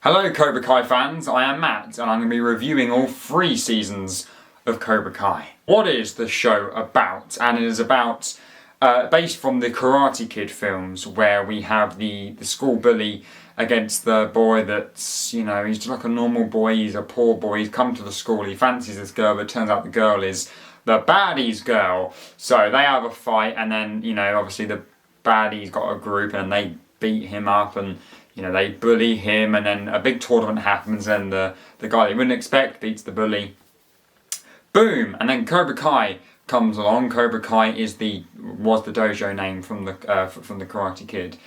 Hello Cobra Kai fans, I am Matt and I'm going to be reviewing all 3 seasons of Cobra Kai. What is the show about? And it is about, based from the Karate Kid films, where we have the school bully against the boy that's, he's just like a normal boy, he's a poor boy, he's come to the school, he fancies this girl, but it turns out the girl is the baddie's girl. So they have a fight and then, obviously the baddie's got a group and they beat him up and they bully him, and then a big tournament happens and the guy they wouldn't expect beats the bully. Boom! And then Cobra Kai comes along. Cobra Kai was the dojo name from the Karate Kid.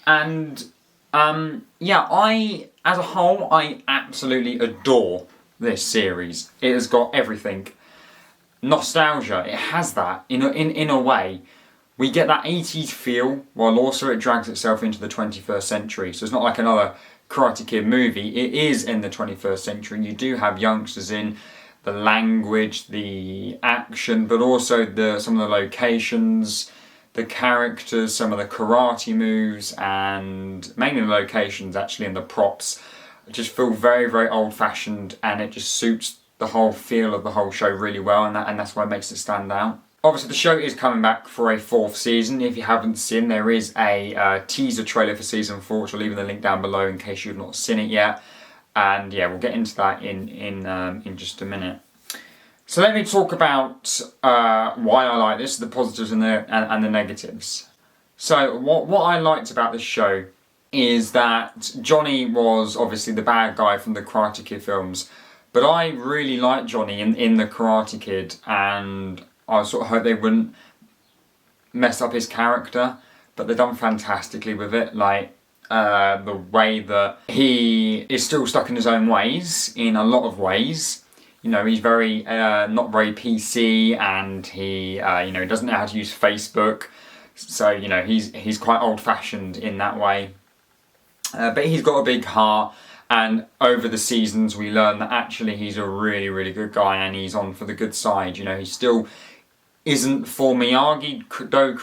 And as a whole, I absolutely adore this series. It has got everything. Nostalgia, it has that in a way. We get that 80s feel, while also it drags itself into the 21st century. So it's not like another Karate Kid movie. It is in the 21st century. You do have youngsters in, the language, the action, but also some of the locations, the characters, some of the karate moves, and mainly the locations actually, and the props. Just feel very, very old-fashioned, and it just suits the whole feel of the whole show really well, and that's why it makes it stand out. Obviously the show is coming back for a 4th season. If you haven't seen, there is a teaser trailer for season 4, which I'll leave in the link down below in case you've not seen it yet. And yeah, we'll get into that in just a minute. So let me talk about why I like this, the positives and the negatives. So what I liked about this show is that Johnny was obviously the bad guy from the Karate Kid films, but I really liked Johnny in the Karate Kid, and I sort of hope they wouldn't mess up his character, but they've done fantastically with it. Like the way that he is still stuck in his own ways in a lot of ways. He's very not very PC, and he he doesn't know how to use Facebook. So he's quite old-fashioned in that way. But he's got a big heart. And over the seasons we learn that actually he's a really, really good guy and he's on for the good side. He still isn't for Miyagi-Do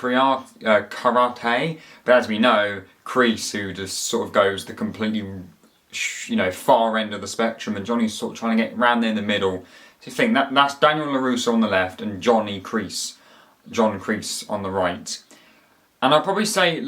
karate, but as we know, Kreese, who just sort of goes the completely far end of the spectrum, and Johnny's sort of trying to get around there in the middle. So you think that's Daniel LaRusso on the left and John Kreese on the right. And I'd probably say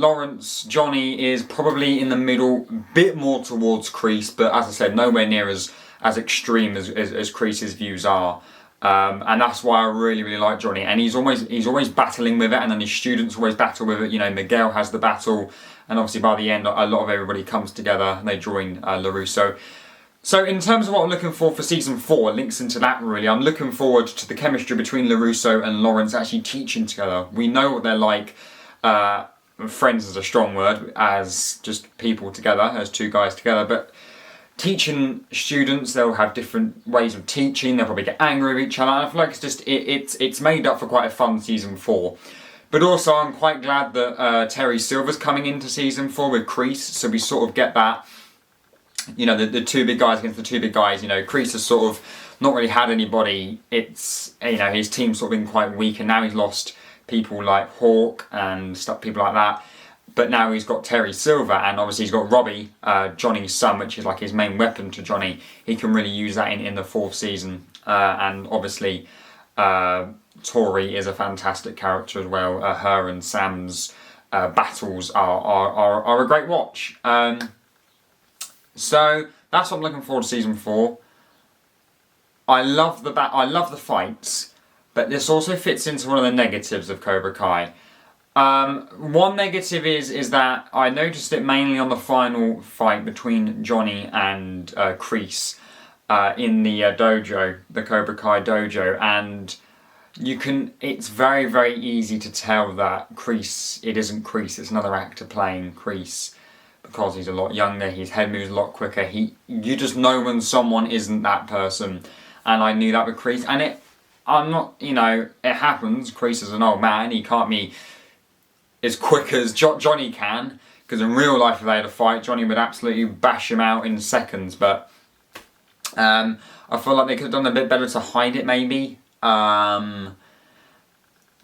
Johnny is probably in the middle, bit more towards Kreese, but as I said, nowhere near as extreme as Kreese's views are. And that's why I really, really like Johnny. And he's always battling with it, and then his students always battle with it. Miguel has the battle, and obviously by the end, a lot of everybody comes together and they join LaRusso. So in terms of what I'm looking for season 4, it links into that really. I'm looking forward to the chemistry between LaRusso and Lawrence actually teaching together. We know what they're like. Friends is a strong word, as just people together, as 2 guys together, but teaching students, they'll have different ways of teaching, they'll probably get angry with each other, and I feel like it's made up for quite a fun season 4. But also I'm quite glad that Terry Silver's coming into season 4 with Kreese, so we sort of get that, the 2 big guys against the 2 big guys. Kreese has sort of not really had anybody, his team's sort of been quite weak, and now he's lost people like Hawk and people like that. But now he's got Terry Silver, and obviously he's got Robbie, Johnny's son, which is like his main weapon to Johnny. He can really use that in the 4th season. And obviously Tori is a fantastic character as well. Her and Sam's battles are a great watch. So that's what I'm looking forward to season 4. I love the fights, but this also fits into one of the negatives of Cobra Kai. One negative is that I noticed it mainly on the final fight between Johnny and Kreese in the dojo, the Cobra Kai dojo, and it's very, very easy to tell that Kreese, it isn't Kreese, it's another actor playing Kreese, because he's a lot younger, his head moves a lot quicker. You just know when someone isn't that person, and I knew that with Kreese, and it happens. Kreese is an old man, he can't be as quick as Johnny can, because in real life if they had a fight, Johnny would absolutely bash him out in seconds, but I feel like they could have done a bit better to hide it maybe.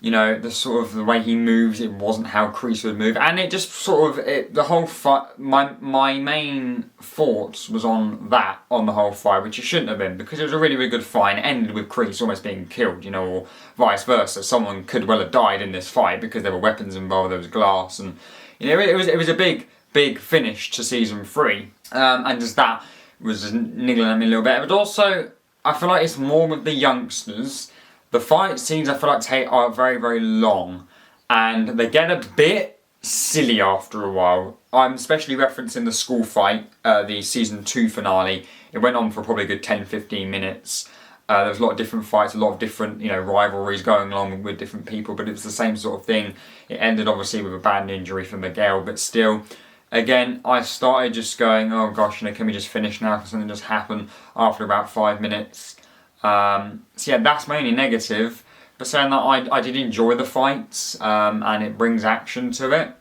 You know, the sort of the way he moves, it wasn't how Kreese would move, and it just sort of the whole fight. My main thoughts was on the whole fight, which it shouldn't have been, because it was a really good fight. And it ended with Kreese almost being killed, you know, or vice versa. Someone could well have died in this fight because there were weapons involved, there was glass, and you know, it was a big finish to season 3, and just that was just niggling at me a little bit. But also, I feel like it's more with the youngsters. The fight scenes I feel like are very long, and they get a bit silly after a while. I'm especially referencing the school fight, the season 2 finale. It went on for probably a good 10-15 minutes. There was a lot of different fights, a lot of different, you know, rivalries going along with different people, but it was the same sort of thing. It ended obviously with a bad injury for Miguel, but still, again, I started just going, oh gosh, you know, can we just finish now because something just happened after about 5 minutes. So yeah, that's mainly negative, but saying that I did enjoy the fights, and it brings action to it.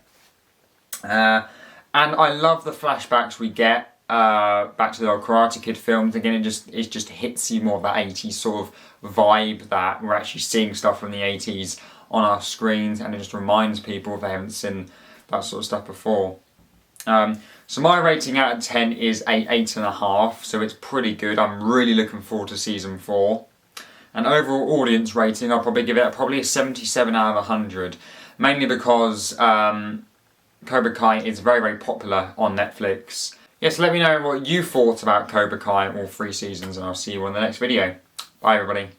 And I love the flashbacks we get back to the old Karate Kid films. Again, it just hits you more of that 80s sort of vibe that we're actually seeing stuff from the 80s on our screens, and it just reminds people if they haven't seen that sort of stuff before. So my rating out of 10 is a 8.5, so it's pretty good. I'm really looking forward to season 4. And overall audience rating, I'll probably give it a 77 out of 100, mainly because Cobra Kai is very popular on Netflix. Yes, let me know what you thought about Cobra Kai all 3 seasons, and I'll see you on the next video. Bye everybody.